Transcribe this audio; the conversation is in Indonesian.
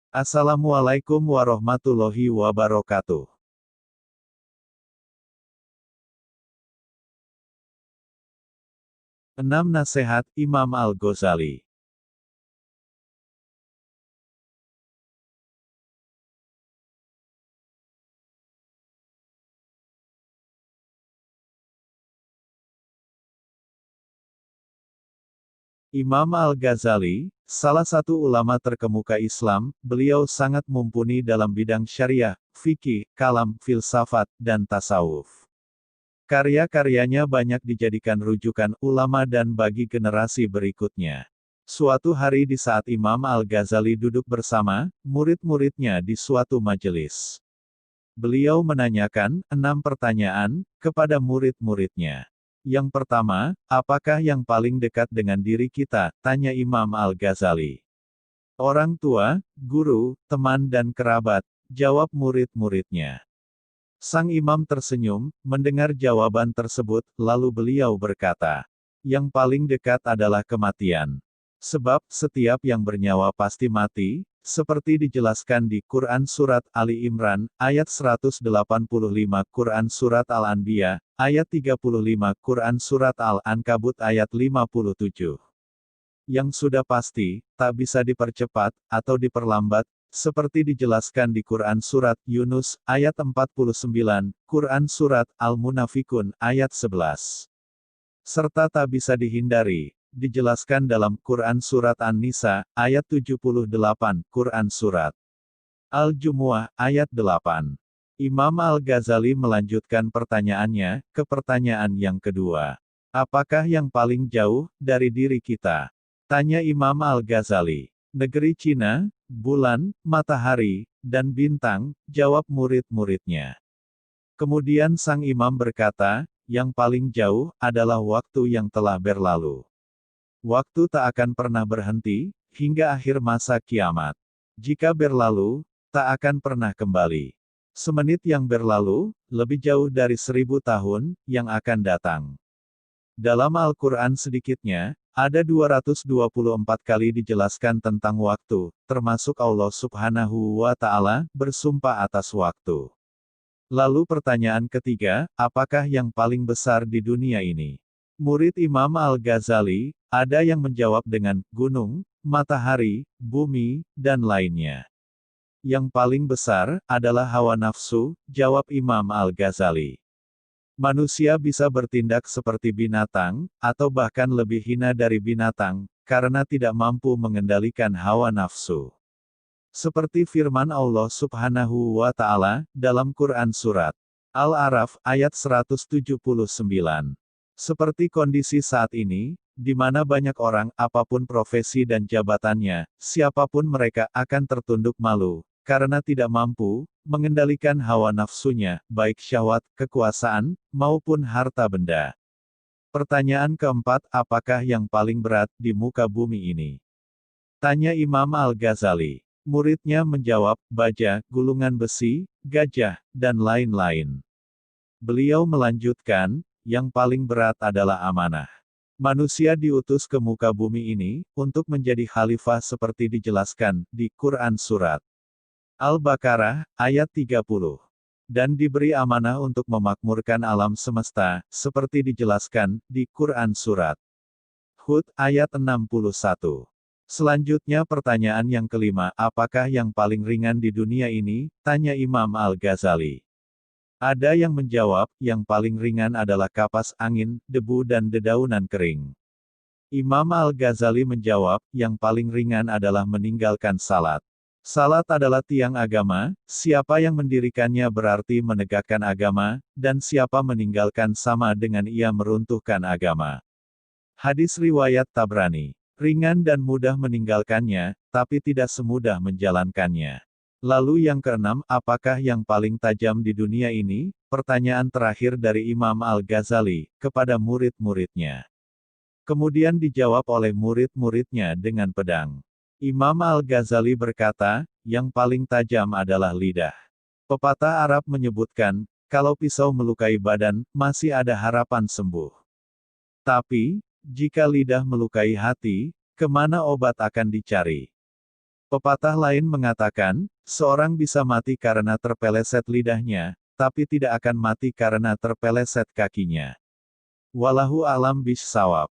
Assalamualaikum warahmatullahi wabarakatuh. 6 Nasihat Imam Al-Ghazali. Imam Al-Ghazali, salah satu ulama terkemuka Islam, beliau sangat mumpuni dalam bidang syariah, fikih, kalam, filsafat, dan tasawuf. Karya-karyanya banyak dijadikan rujukan ulama dan bagi generasi berikutnya. Suatu hari di saat Imam Al-Ghazali duduk bersama murid-muridnya di suatu majelis, beliau menanyakan 6 pertanyaan kepada murid-muridnya. Yang pertama, apakah yang paling dekat dengan diri kita? Tanya Imam Al-Ghazali. Orang tua, guru, teman dan kerabat, jawab murid-muridnya. Sang imam tersenyum, mendengar jawaban tersebut, lalu beliau berkata, yang paling dekat adalah kematian. Sebab, setiap yang bernyawa pasti mati, seperti dijelaskan di Quran Surat Ali Imran, ayat 185, Quran Surat Al-Anbiya, ayat 35, Quran Surat Al-Ankabut ayat 57. Yang sudah pasti, tak bisa dipercepat, atau diperlambat, seperti dijelaskan di Quran Surat Yunus, ayat 49, Quran Surat Al-Munafikun, ayat 11. Serta tak bisa dihindari, dijelaskan dalam Quran Surat An-Nisa, ayat 78, Quran Surat Al-Jumu'ah, ayat 8. Imam Al-Ghazali melanjutkan pertanyaannya, ke pertanyaan yang kedua. Apakah yang paling jauh dari diri kita? Tanya Imam Al-Ghazali. Negeri Cina, bulan, matahari, dan bintang, jawab murid-muridnya. Kemudian sang imam berkata, yang paling jauh adalah waktu yang telah berlalu. Waktu tak akan pernah berhenti, hingga akhir masa kiamat. Jika berlalu, tak akan pernah kembali. Semenit yang berlalu, lebih jauh dari 1000 tahun, yang akan datang. Dalam Al-Quran sedikitnya, ada 224 kali dijelaskan tentang waktu, termasuk Allah Subhanahu wa Ta'ala bersumpah atas waktu. Lalu pertanyaan ketiga, apakah yang paling besar di dunia ini? Murid Imam Al-Ghazali, ada yang menjawab dengan gunung, matahari, bumi, dan lainnya. Yang paling besar adalah hawa nafsu, jawab Imam Al-Ghazali. Manusia bisa bertindak seperti binatang, atau bahkan lebih hina dari binatang, karena tidak mampu mengendalikan hawa nafsu. Seperti firman Allah Subhanahu wa Ta'ala dalam Quran Surat Al-A'raf ayat 179. Seperti kondisi saat ini, di mana banyak orang, apapun profesi dan jabatannya, siapapun mereka akan tertunduk malu, karena tidak mampu mengendalikan hawa nafsunya, baik syahwat, kekuasaan, maupun harta benda. Pertanyaan keempat, apakah yang paling berat di muka bumi ini? Tanya Imam Al-Ghazali. Muridnya menjawab, baja, gulungan besi, gajah, dan lain-lain. Beliau melanjutkan, yang paling berat adalah amanah. Manusia diutus ke muka bumi ini, untuk menjadi khalifah seperti dijelaskan di Quran Surat Al-Baqarah, ayat 30. Dan diberi amanah untuk memakmurkan alam semesta, seperti dijelaskan di Quran Surat Hud, ayat 61. Selanjutnya pertanyaan yang kelima, apakah yang paling ringan di dunia ini? Tanya Imam Al-Ghazali. Ada yang menjawab, yang paling ringan adalah kapas angin, debu dan dedaunan kering. Imam Al-Ghazali menjawab, yang paling ringan adalah meninggalkan salat. Salat adalah tiang agama, siapa yang mendirikannya berarti menegakkan agama, dan siapa meninggalkan sama dengan ia meruntuhkan agama. Hadis riwayat Tabrani. Ringan dan mudah meninggalkannya, tapi tidak semudah menjalankannya. Lalu yang keenam, apakah yang paling tajam di dunia ini? Pertanyaan terakhir dari Imam Al-Ghazali, kepada murid-muridnya. Kemudian dijawab oleh murid-muridnya dengan pedang. Imam Al-Ghazali berkata, yang paling tajam adalah lidah. Pepatah Arab menyebutkan, kalau pisau melukai badan, masih ada harapan sembuh. Tapi, jika lidah melukai hati, kemana obat akan dicari? Pepatah lain mengatakan, seorang bisa mati karena terpeleset lidahnya, tapi tidak akan mati karena terpeleset kakinya. Wallahu a'lam bishshawab.